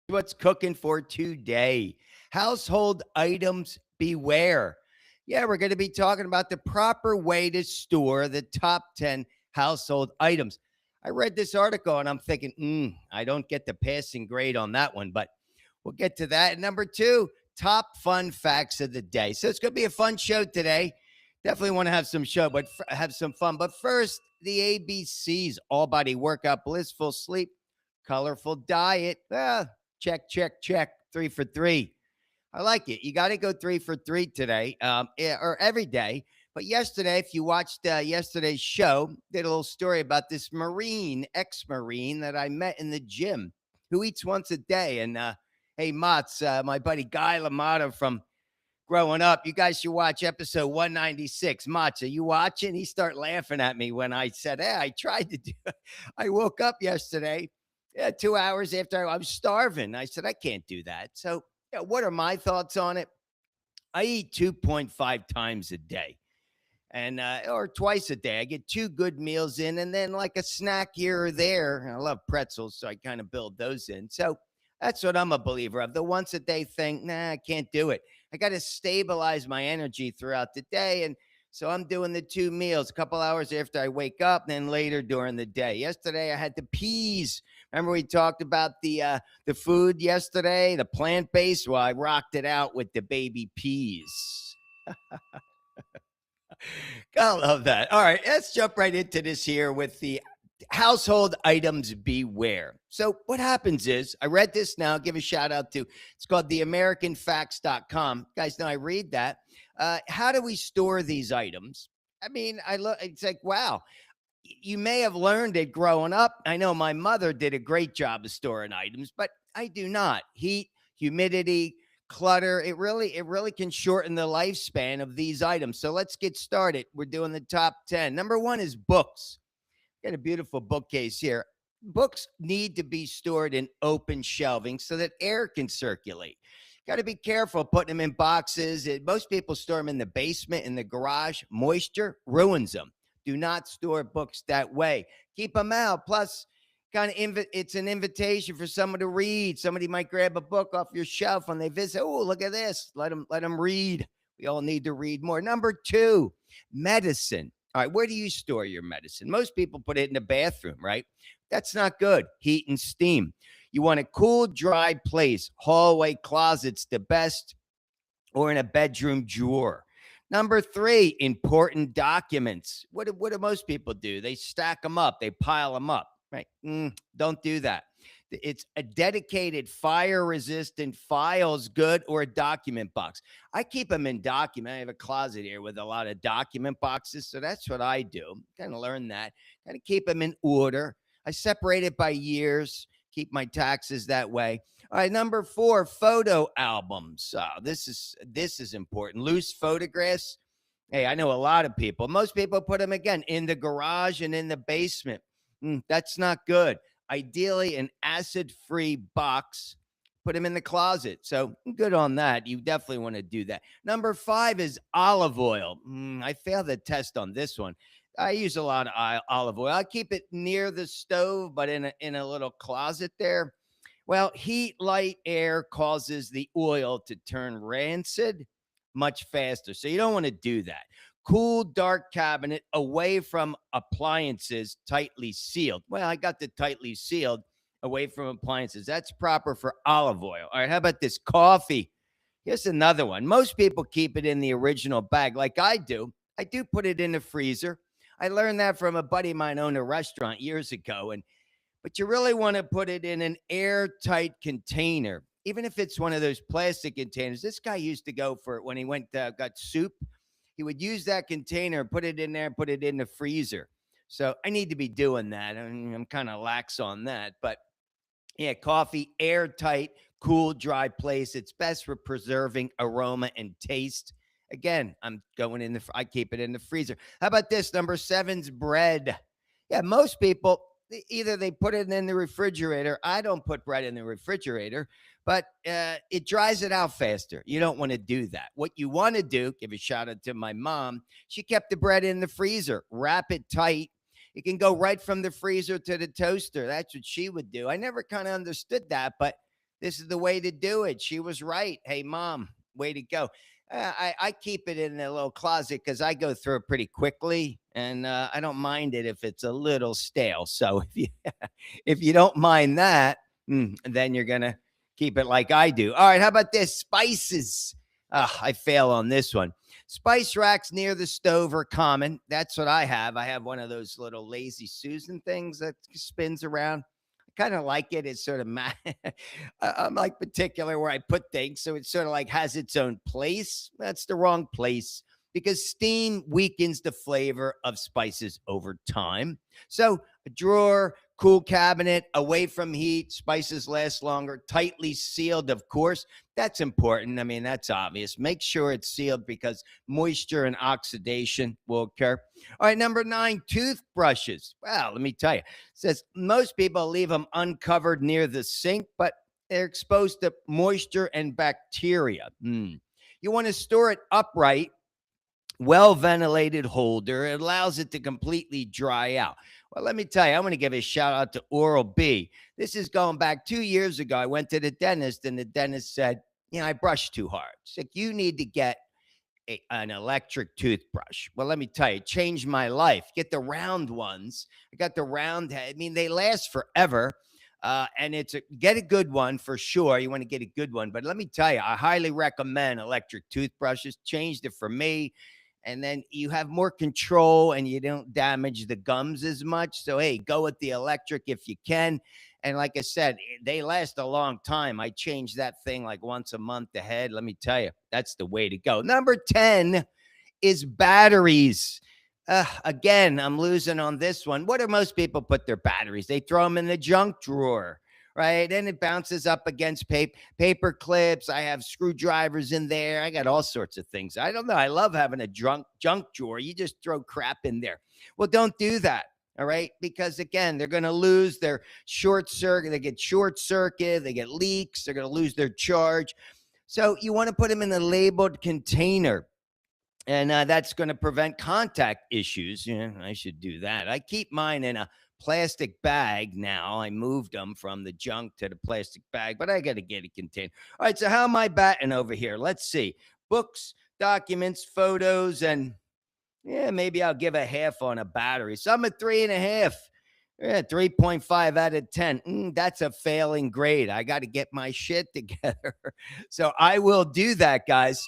What's cooking for today? Household items beware. Yeah, we're going to be talking about the proper way to store the top 10 household items. I read this article and I'm thinking, I don't get the passing grade on that one, but we'll get to that. And number two, top fun facts of the day. So it's going to be a fun show today. Definitely want to have some show, but have some fun. But first, the ABCs: all body workout, blissful sleep, colorful diet. Check, check, check. 3 for 3. I like it. You got to go 3 for 3 today, or every day. But yesterday, if you watched yesterday's show, did a little story about this Marine, ex-Marine that I met in the gym who eats once a day. And hey, Mott's, my buddy Guy LaMotta from growing up, you guys should watch episode 196. Motts, are you watching? He started laughing at me when I said, hey, I tried to do it. I woke up yesterday, 2 hours after I was starving. I said, I can't do that. So, what are my thoughts on it? I eat 2.5 times a day and or twice a day. I get two good meals in and then like a snack here or there. I love pretzels, so I kind of build those in. So that's what I'm a believer of. The once a day thing, I can't do it. I got to stabilize my energy throughout the day. And so I'm doing the two meals a couple hours after I wake up, then later during the day. Yesterday I had the peas. Remember we talked about the food yesterday, the plant based. Well, I rocked it out with the baby peas. Gotta love that. All right, let's jump right into this here with the household items beware. So what happens is I read this now, give a shout out to, it's called the americanfacts.com. Guys, now I read that. How do we store these items? I mean, I look, it's like, wow, you may have learned it growing up. I know my mother did a great job of storing items, but I do not. Heat, humidity, clutter, it really can shorten the lifespan of these items. So let's get started. We're doing the top 10. Number 1 is books. Got a beautiful bookcase here. Books need to be stored in open shelving so that air can circulate. Got to be careful putting them in boxes. Most people store them in the basement, in the garage. Moisture ruins them. Do not store books that way. Keep them out. Plus, it's an invitation for someone to read. Somebody might grab a book off your shelf when they visit. Oh, look at this. Let them read. We all need to read more. Number 2, medicine. All right, where do you store your medicine? Most people put it in the bathroom, right? That's not good. Heat and steam. You want a cool, dry place. Hallway closets, the best, or in a bedroom drawer. Number 3, important documents. What do most people do? They stack them up, they pile them up, right? Don't do that. It's a dedicated fire resistant files good, or a document box. I keep them in document. I have a closet here with a lot of document boxes. So that's what I do. Kind of learn that. Kind of keep them in order. I separate it by years, keep my taxes that way. All right, number 4, photo albums. This is important. Loose photographs. Hey, I know a lot of people. Most people put them again in the garage and in the basement. That's not good. Ideally, an acid-free box. Put them in the closet. So good on that. You definitely want to do that. Number 5 is olive oil. I failed the test on this one. I use a lot of olive oil. I keep it near the stove, but in a little closet there. Well, heat, light, air causes the oil to turn rancid much faster. So you don't want to do that. Cool, dark cabinet away from appliances, tightly sealed. Well, I got the tightly sealed away from appliances. That's proper for olive oil. All right, how about this? Coffee. Here's another one. Most people keep it in the original bag like I do. I do put it in the freezer. I learned that from a buddy of mine owned a restaurant years ago. But you really want to put it in an airtight container, even if it's one of those plastic containers. This guy used to go for it when he went got soup. He would use that container, put it in there, put it in the freezer. So I need to be doing that. I'm kind of lax on that. But yeah, coffee, airtight, cool, dry place. It's best for preserving aroma and taste. Again, I keep it in the freezer. How about this? Number 7's bread. Yeah, most people, either they put it in the refrigerator. I don't put bread in the refrigerator, but it dries it out faster. You don't want to do that. What you want to do, give a shout out to my mom. She kept the bread in the freezer, wrap it tight. It can go right from the freezer to the toaster. That's what she would do. I never kind of understood that, but This is the way to do it. She was right. Hey, mom, way to go. I keep it in a little closet because I go through it pretty quickly, and I don't mind it if it's a little stale. So if you if you don't mind that, then you're gonna keep it like I do. All right, how about this? Spices. I fail on this one. Spice racks near the stove are common. That's what I have. I have one of those little lazy Susan things that spins around. I kind of like it. It's sort of I'm like particular where I put things, so it sort of like has its own place. That's the wrong place because steam weakens the flavor of spices over time. So a drawer, cool cabinet, away from heat, spices last longer, tightly sealed, of course. That's important. I mean, that's obvious. Make sure it's sealed because moisture and oxidation will occur. All right, number 9, toothbrushes. Well, let me tell you, it says most people leave them uncovered near the sink, but they're exposed to moisture and bacteria. You want to store it upright, well ventilated holder. It allows it to completely dry out. Well, let me tell you, I'm going to give a shout out to Oral B. This is going back 2 years ago. I went to the dentist, and the dentist said, I brushed too hard. She's like, you need to get an electric toothbrush. Well, let me tell you, it changed my life. Get the round ones. I got the round. I mean, they last forever. And get a good one for sure. You want to get a good one. But let me tell you, I highly recommend electric toothbrushes. Changed it for me. And then you have more control and you don't damage the gums as much. So, hey, go with the electric if you can. And like I said, they last a long time. I change that thing like once a month ahead. Let me tell you, that's the way to go. Number 10 is batteries. Again, I'm losing on this one. What do most people put their batteries? They throw them in the junk drawer, right? And it bounces up against paper clips. I have screwdrivers in there. I got all sorts of things. I don't know. I love having a junk drawer. You just throw crap in there. Well, don't do that. All right. Because again, they're going to lose their short circuit. They get short circuit. They get leaks. They're going to lose their charge. So you want to put them in a labeled container. And that's going to prevent contact issues. I should do that. I keep mine in a plastic bag now. I moved them from the junk to the plastic bag, but I got to get it contained. All right. So how am I batting over here? Let's see. Books, documents, photos, and maybe I'll give a half on a battery. So I'm at 3.5. 3.5 out of 10. That's a failing grade. I got to get my shit together. So I will do that, guys.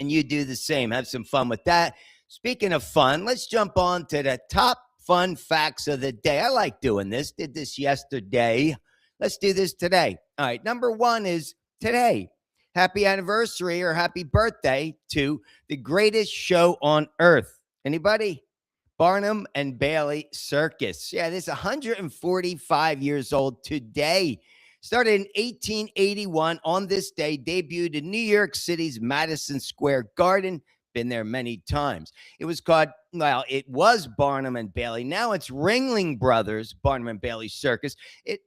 And you do the same. Have some fun with that. Speaking of fun, let's jump on to the top fun facts of the day. I like doing this. Did this yesterday. Let's do this today. All right. Number 1 is today. Happy anniversary or happy birthday to the greatest show on earth. Anybody? Barnum and Bailey Circus. Yeah, this is 145 years old today. Started in 1881 on this day, debuted in New York City's Madison Square Garden. Been there many times. It was Barnum and Bailey. Now it's Ringling Brothers, Barnum and Bailey Circus. It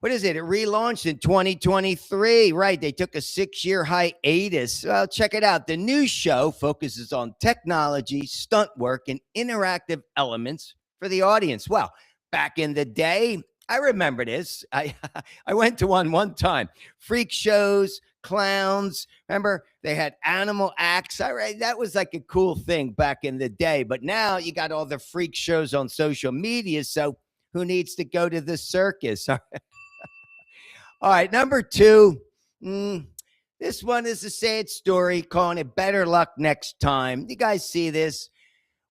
relaunched in 2023. Right. They took a 6-year hiatus. Well, check it out. The new show focuses on technology, stunt work, and interactive elements for the audience. Well, back in the day, I remember this. I went to one time. Freak shows, clowns. Remember, they had animal acts. That was like a cool thing back in the day. But now you got all the freak shows on social media. So who needs to go to the circus? All right, number 2. This one is a sad story, calling it better luck next time. You guys see this?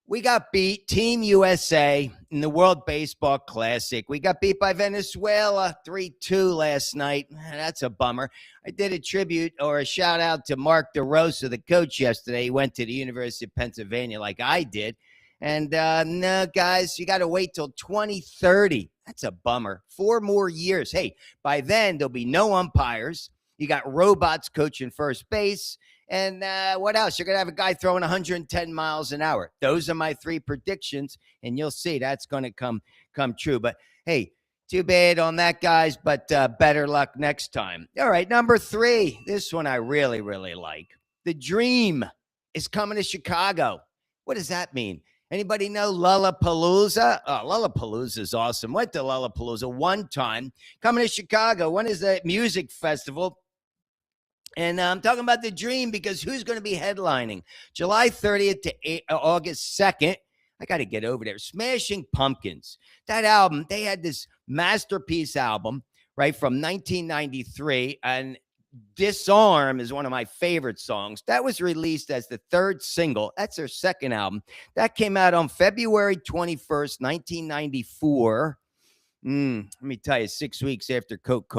We got beat, Team USA, in the World Baseball Classic. We got beat by Venezuela 3-2 last night. That's a bummer. I did a tribute or a shout out to Mark DeRosa, the coach, yesterday. He went to the University of Pennsylvania like I did. And no, guys, you got to wait till 2030. That's a bummer. 4 more years. Hey, by then, there'll be no umpires. You got robots coaching first base. And what else? You're going to have a guy throwing 110 miles an hour. Those are my 3 predictions, and you'll see that's going to come true. But, hey, too bad on that, guys, but better luck next time. All right, number 3. This one I really, really like. The Dream is coming to Chicago. What does that mean? Anybody know Lollapalooza? Oh, Lollapalooza is awesome. Went to Lollapalooza one time. Coming to Chicago. When is the music festival? And I'm talking about the dream because who's going to be headlining? July 30th to August 2nd. I got to get over there. Smashing Pumpkins. That album, they had this masterpiece album, right, from 1993. And Disarm is one of my favorite songs. That was released as the third single. That's their second album. That came out on February 21st, 1994. Let me tell you, 6 weeks after Kurt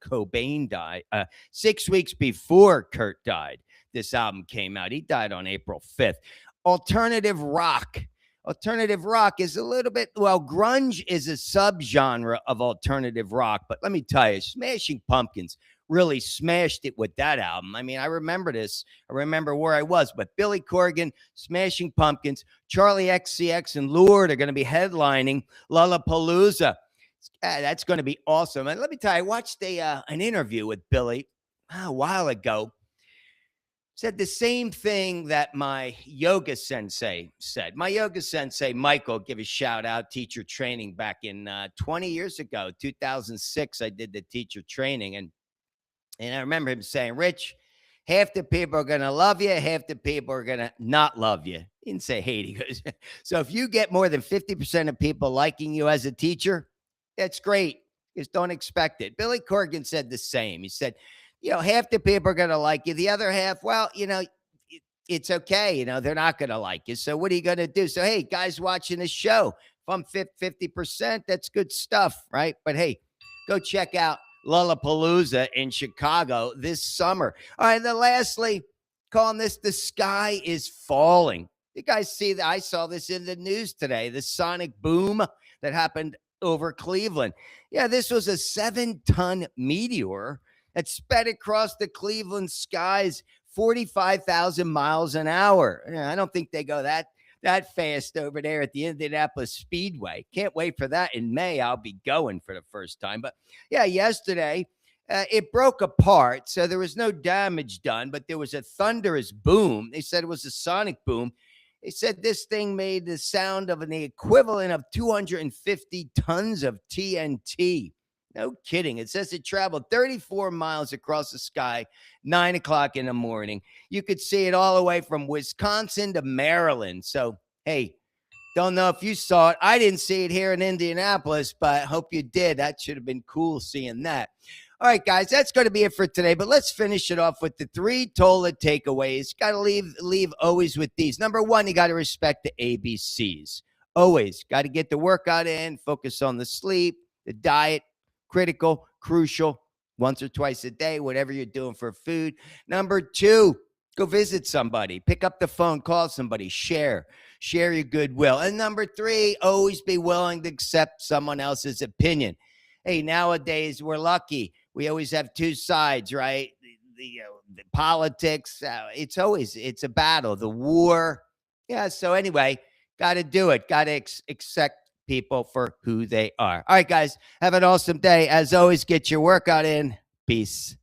Cobain died, 6 weeks before Kurt died, this album came out. He died on April 5th. Alternative rock. Alternative rock is a little bit, well, grunge is a subgenre of alternative rock. But let me tell you, Smashing Pumpkins really smashed it with that album. I mean, I remember this. I remember where I was. But Billy Corgan, Smashing Pumpkins, Charli XCX, and Lorde are going to be headlining Lollapalooza. That's going to be awesome. And let me tell you, I watched an interview with Billy a while ago. Said the same thing that my yoga sensei said. My yoga sensei, Michael, give a shout out, teacher training back in 20 years ago, 2006, I did the teacher training. And I remember him saying, Rich, half the people are going to love you, half the people are going to not love you. He didn't say hate. He goes, so if you get more than 50% of people liking you as a teacher, that's great. Just don't expect it. Billy Corgan said the same. He said, half the people are going to like you. The other half, well, it's okay. They're not going to like you. So what are you going to do? So, hey, guys watching this show, if I'm 50%, that's good stuff, right? But hey, go check out Lollapalooza in Chicago this summer. All right, then lastly, calling this The Sky is Falling. You guys see that? I saw this in the news today, the sonic boom that happened over Cleveland. Yeah, this was a 7-ton meteor that sped across the Cleveland skies 45,000 miles an hour. I don't think they go that fast over there at the Indianapolis Speedway. Can't wait for that in May. I'll be going for the first time. But yeah, yesterday it broke apart. So there was no damage done, but there was a thunderous boom. They said it was a sonic boom. They said this thing made the sound of the equivalent of 250 tons of TNT. No kidding. It says it traveled 34 miles across the sky, 9 o'clock in the morning. You could see it all the way from Wisconsin to Maryland. So, hey, don't know if you saw it. I didn't see it here in Indianapolis, but I hope you did. That should have been cool seeing that. All right, guys, that's going to be it for today. But let's finish it off with the 3 Tola takeaways. Got to leave always with these. Number 1, you got to respect the ABCs. Always got to get the workout in, focus on the sleep, the diet, critical, crucial, once or twice a day, whatever you're doing for food. Number 2, go visit somebody. Pick up the phone, call somebody, share your goodwill. And number 3, always be willing to accept someone else's opinion. Hey, nowadays we're lucky. We always have 2 sides, right? The politics, it's a battle, the war. Yeah, so anyway, got to do it. Got to accept people for who they are. All right, guys, have an awesome day. As always, get your workout in. Peace.